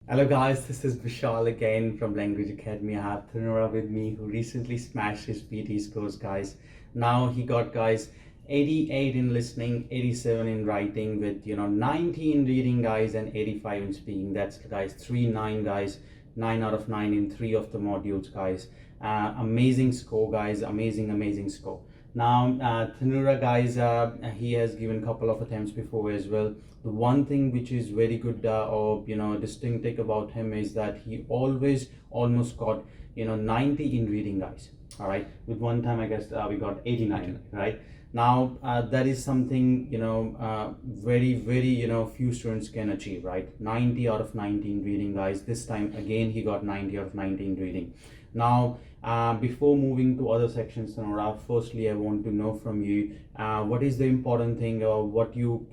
Hello guys, this is Vishal again from Language Academy. I have Thanura with me who recently smashed his PTE scores, guys. Now he got, guys, 88 in listening, 87 in writing with 90 in reading, guys, and 85 in speaking. That's, guys, 3-9, guys, 9 out of 9 in 3 of the modules, guys. Amazing score, guys, amazing score. Now Thanura, guys, he has given a couple of attempts before as well. The one thing which is very good or distinctive about him is that he always almost got 90 in reading, guys. All right, with one time I guess we got 89, right? Now that is something very few students can achieve, right? 90 out of 90 in reading, guys. This time again he got 90 out of 90 in reading. Now before moving to other sections, Thanura, firstly I want to know from you what is the important thing or what you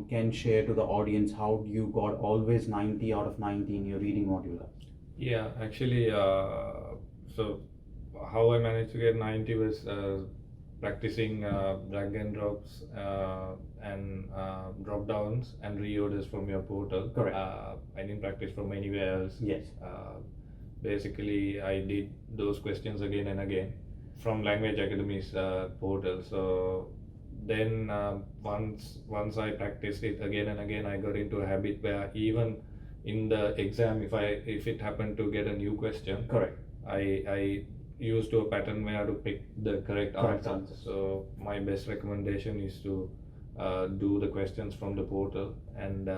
can share to the audience. How you got always 90 out of 90 in your reading module? Yeah, actually, so how I managed to get 90 was practicing drag and drops and drop downs and reorders from your portal. Correct. I didn't practice from anywhere else. Yes. Basically, I did those questions again and again from Language Academy's portal. So then once I practiced it again and again, I got into a habit where even in the exam, if it happened to get a new question, correct, I used to a pattern where to pick the correct answer. So my best recommendation is to do the questions from the portal and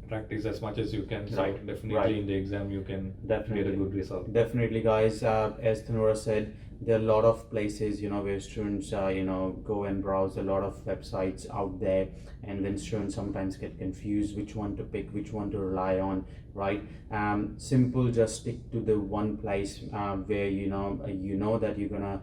practice as much as you can. So definitely in the exam you can get a good result. Definitely, guys. As Thanura said, there are a lot of places where students go and browse a lot of websites out there, and then students sometimes get confused which one to pick, which one to rely on, right? Simple, just stick to the one place where you know that you're gonna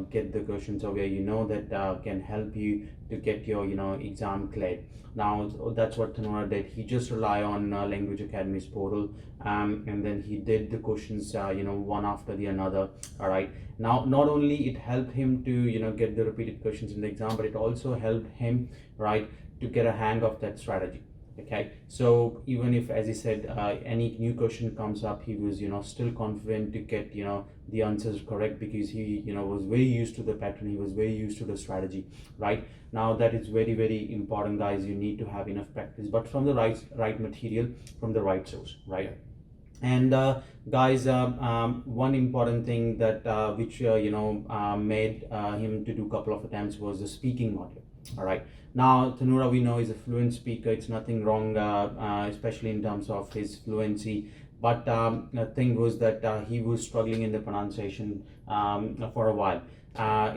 get the questions, or where that can help you to get your exam cleared. Now that's what Thanura did. He just rely on Language Academy's portal, and then he did the questions one after the another. All right, now not only it helped him to get the repeated questions in the exam, but it also helped him, right, to get a hang of that strategy. Okay, so even if, as he said, any new question comes up, he was still confident to get the answers correct, because he was very used to the pattern, he was very used to the strategy, right? Now that is very important, guys. You need to have enough practice, but from the right material, from the right source, right? And guys, one important thing that which made him to do a couple of attempts was the speaking module. All right, now Thanura, we know, is a fluent speaker. It's nothing wrong, especially in terms of his fluency, but the thing was that he was struggling in the pronunciation for a while.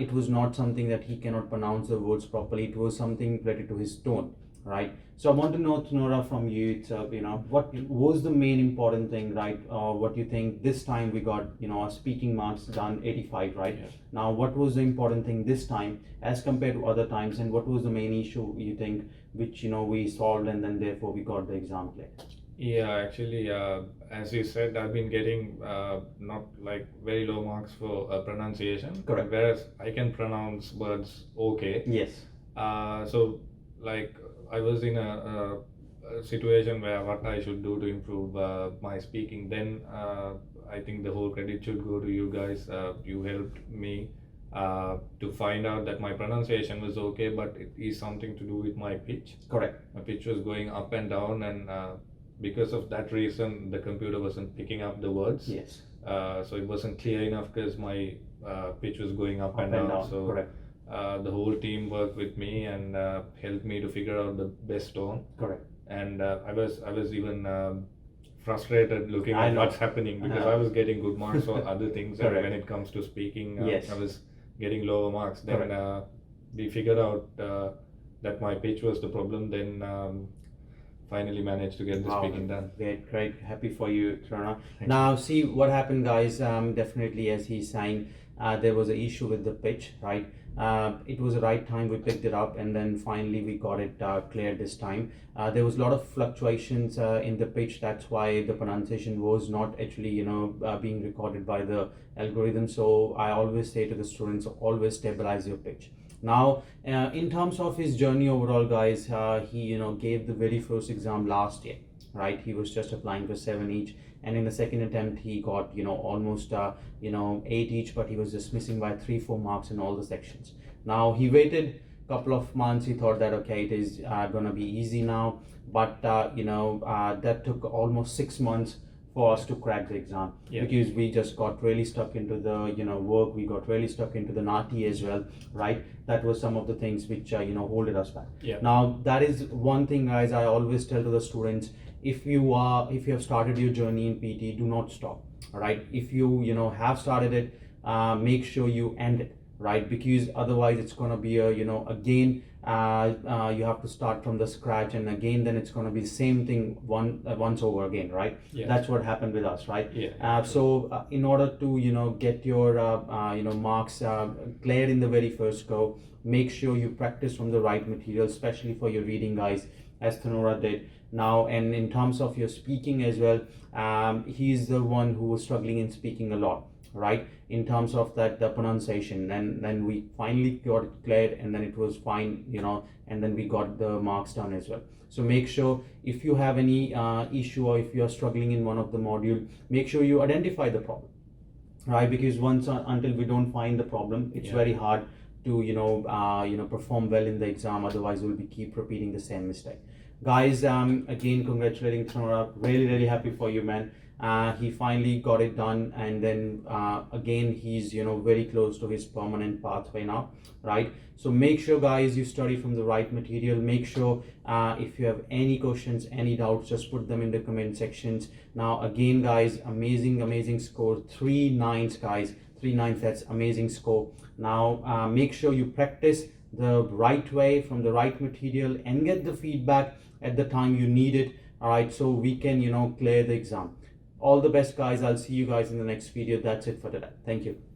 It was not something that he cannot pronounce the words properly. It was something related to his tone, right? So I want to know, Thanura, from you itself, what was the main important thing, right? What you think this time we got, our speaking marks done 85, right? Yes. Now, what was the important thing this time as compared to other times, and what was the main issue you think which we solved, and then therefore we got the exam cleared? Yeah, actually, as you said, I've been getting not like very low marks for pronunciation. Correct. Whereas I can pronounce words okay. Yes. So like I was in a situation where what I should do to improve my speaking. Then I think the whole credit should go to you guys. You helped me to find out that my pronunciation was okay, but it is something to do with my pitch. Correct. My pitch was going up and down, and because of that reason, the computer wasn't picking up the words. Yes. So it wasn't clear enough because my pitch was going up and down. So correct. The whole team worked with me and helped me to figure out the best tone. Correct. And I was even frustrated looking at what's happening, because I was getting good marks for other things, and when it comes to speaking, yes, I was getting lower marks. Then we figured out that my pitch was the problem. Then finally managed to get the speaking done. Great, happy for you, Thanura. Now see what happened, guys. Definitely, as he's saying, there was an issue with the pitch, right? It was the right time we picked it up, and then finally we got it cleared this time. There was a lot of fluctuations in the pitch. That's why the pronunciation was not actually being recorded by the algorithm. So I always say to the students, always stabilize your pitch. Now in terms of his journey overall, guys, he gave the very first exam last year, right? He was just applying for 7 each, and in the second attempt he got almost 8 each, but he was just missing by 3-4 marks in all the sections. Now he waited couple of months. He thought that okay, it is gonna be easy now, but that took almost 6 months for us to crack the exam, because we just got really stuck into the work. We got really stuck into the NAATI as well, right? That was some of the things which holded us back. Now that is one thing, guys, I always tell to the students: if you have started your journey in PT, do not stop. All right, if you have started it, make sure you end it, right? Because otherwise it's going to be a again you have to start from the scratch, and again then it's going to be the same thing once over again, right? That's what happened with us, right? So in order to get your marks cleared in the very first go, make sure you practice from the right material, especially for your reading, guys, as Thanura did. Now, and in terms of your speaking as well, he's the one who was struggling in speaking a lot, right? In terms of the pronunciation, and then we finally got it cleared, and then it was fine, and then we got the marks down as well. So make sure, if you have any issue, or if you are struggling in one of the module, make sure you identify the problem, right? Because until we don't find the problem, it's very hard to perform well in the exam. Otherwise we'll keep repeating the same mistake. Guys, again, congratulating Thanura. Really happy for you, man. He finally got it done, and then again he's very close to his permanent pathway now, right? So make sure, guys, you study from the right material. Make sure if you have any questions, any doubts, just put them in the comment sections. Now again, guys, amazing score, 3 9s, guys, 3 9s. That's amazing score. Now make sure you practice the right way from the right material and get the feedback at the time you need it, all right? So we can clear the exam. All the best, guys. I'll see you guys in the next video. That's it for today. Thank you.